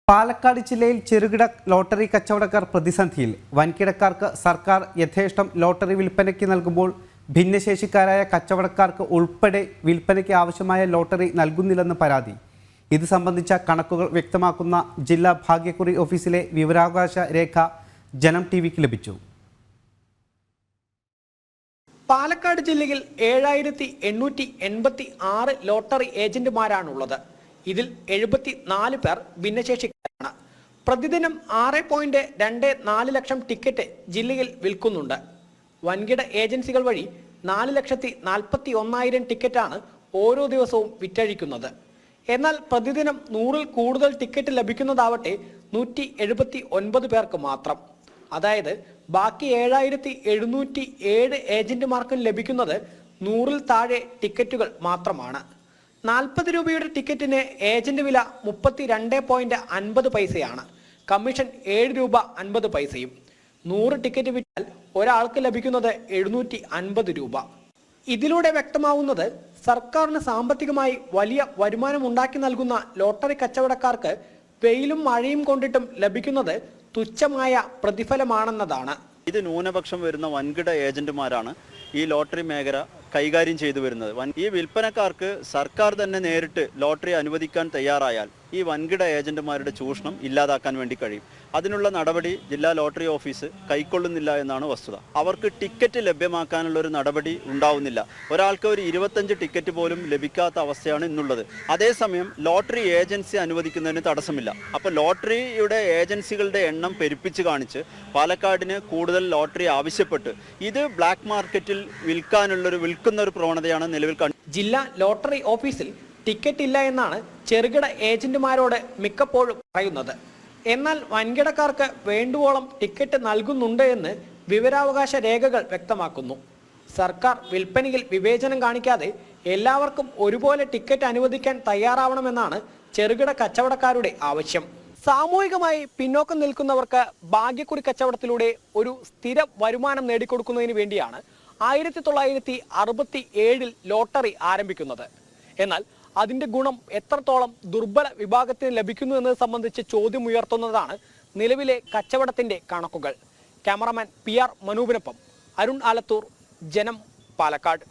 പാലക്കാട് ജില്ലയിൽ ചെറുകിട ലോട്ടറി കച്ചവടക്കാർ പ്രതിസന്ധിയിൽ. വൻകിടക്കാർക്ക് സർക്കാർ യഥേഷ്ടം ലോട്ടറി വിൽപ്പനയ്ക്ക് നൽകുമ്പോൾ ഭിന്നശേഷിക്കാരായ കച്ചവടക്കാർക്ക് ഉൾപ്പെടെ വിൽപ്പനയ്ക്ക് ആവശ്യമായ ലോട്ടറി നൽകുന്നില്ലെന്ന് പരാതി. ഇത് സംബന്ധിച്ച കണക്കുകൾ വ്യക്തമാക്കുന്ന ജില്ലാ ഭാഗ്യക്കുറി ഓഫീസിലെ വിവരാവകാശ രേഖ ജനം ടിവിക്ക് ലഭിച്ചു. പാലക്കാട് ജില്ലയിൽ 7886 ലോട്ടറി ഏജന്റുമാരാണുള്ളത്. ഇതിൽ 74 പേർ ഭിന്നശേഷിക്കാരാണ്. പ്രതിദിനം 6.24 ലക്ഷം ടിക്കറ്റ് ജില്ലയിൽ വിൽക്കുന്നുണ്ട്. വൻകിട ഏജൻസികൾ വഴി 4,41,000 ടിക്കറ്റാണ് ഓരോ ദിവസവും വിറ്റഴിക്കുന്നത്. എന്നാൽ പ്രതിദിനം 100-ൽ കൂടുതൽ ടിക്കറ്റ് ലഭിക്കുന്നതാവട്ടെ 179 പേർക്ക് മാത്രം. അതായത് ബാക്കി 7707 ഏജന്റുമാർക്കും ലഭിക്കുന്നത് 100-ൽ താഴെ ടിക്കറ്റുകൾ മാത്രമാണ്. 40 രൂപയുടെ ടിക്കറ്റിന് ഏജന്റ് വില 32.50 പൈസയാണ്. കമ്മീഷൻ 7 രൂപ 50 പൈസയും. 100 ടിക്കറ്റ് വിറ്റാൽ ഒരാൾക്ക് ലഭിക്കുന്നത് 750 രൂപ. ഇതിലൂടെ വ്യക്തമാവുന്നത് സർക്കാരിന് സാമ്പത്തികമായി വലിയ വരുമാനം ഉണ്ടാക്കി നൽകുന്ന ലോട്ടറി കച്ചവടക്കാർക്ക് വെയിലും മഴയും കൊണ്ടിട്ടും ലഭിക്കുന്നത് തുച്ഛമായ പ്രതിഫലമാണെന്നതാണ്. ഇത് ന്യൂനപക്ഷം വരുന്ന വൻകിട ഏജന്റുമാരാണ് ഈ ലോട്ടറി മേഖല കൈകാര്യം ചെയ്തു വരുന്നത്. ഈ വിൽപ്പനക്കാർക്ക് സർക്കാർ തന്നെ നേരിട്ട് ലോട്ടറി അനുവദിക്കാൻ തയ്യാറായാൽ ഈ വൻകിട ഏജന്റുമാരുടെ ചൂഷണം ഇല്ലാതാക്കാൻ വേണ്ടി കഴിയും. അതിനുള്ള നടപടി ജില്ലാ ലോട്ടറി ഓഫീസ് കൈക്കൊള്ളുന്നില്ല എന്നാണ് വസ്തുത. അവർക്ക് ടിക്കറ്റ് ലഭ്യമാക്കാനുള്ള ഒരു നടപടി ഉണ്ടാവുന്നില്ല. ഒരാൾക്ക് ഒരു 25 ടിക്കറ്റ് പോലും ലഭിക്കാത്ത അവസ്ഥയാണ് ഇന്നുള്ളത്. അതേസമയം ലോട്ടറി ഏജൻസി അനുവദിക്കുന്നതിന് തടസ്സമില്ല. അപ്പോൾ ലോട്ടറിയുടെ ഏജൻസികളുടെ എണ്ണം പെരുപ്പിച്ച് കാണിച്ച് പാലക്കാടിന് കൂടുതൽ ലോട്ടറി ആവശ്യപ്പെട്ട് ഇത് ബ്ലാക്ക് മാർക്കറ്റിൽ വിൽക്കുന്ന ഒരു പ്രവണതയാണ് നിലവിൽ കാണുന്നത്. ജില്ലാ ലോട്ടറി ഓഫീസിൽ ടിക്കറ്റ് ഇല്ല എന്നാണ് ചെറുകിട ഏജന്റുമാരോട് മിക്കപ്പോഴും പറയുന്നത്. എന്നാൽ വൻകിടക്കാർക്ക് വേണ്ടുവോളം ടിക്കറ്റ് നൽകുന്നുണ്ട് എന്ന് വിവരാവകാശ രേഖകൾ വ്യക്തമാക്കുന്നു. സർക്കാർ വിൽപ്പനയിൽ വിവേചനം കാണിക്കാതെ എല്ലാവർക്കും ഒരുപോലെ ടിക്കറ്റ് അനുവദിക്കാൻ തയ്യാറാവണമെന്നാണ് ചെറുകിട കച്ചവടക്കാരുടെ ആവശ്യം. സാമൂഹികമായി പിന്നോക്കം നിൽക്കുന്നവർക്ക് ഭാഗ്യക്കുറി കച്ചവടത്തിലൂടെ ഒരു സ്ഥിര വരുമാനം നേടിക്കൊടുക്കുന്നതിന് വേണ്ടിയാണ് 1967 ലോട്ടറി ആരംഭിക്കുന്നത്. എന്നാൽ അതിന്റെ ഗുണം എത്രത്തോളം ദുർബല വിഭാഗത്തിന് ലഭിക്കുന്നു എന്നത് സംബന്ധിച്ച് ചോദ്യമുയർത്തുന്നതാണ് നിലവിലെ കച്ചവടത്തിന്റെ കണക്കുകൾ. ക്യാമറാമാൻ PR മനൂപിനൊപ്പം അരുൺ ആലത്തൂർ, ജനം, പാലക്കാട്.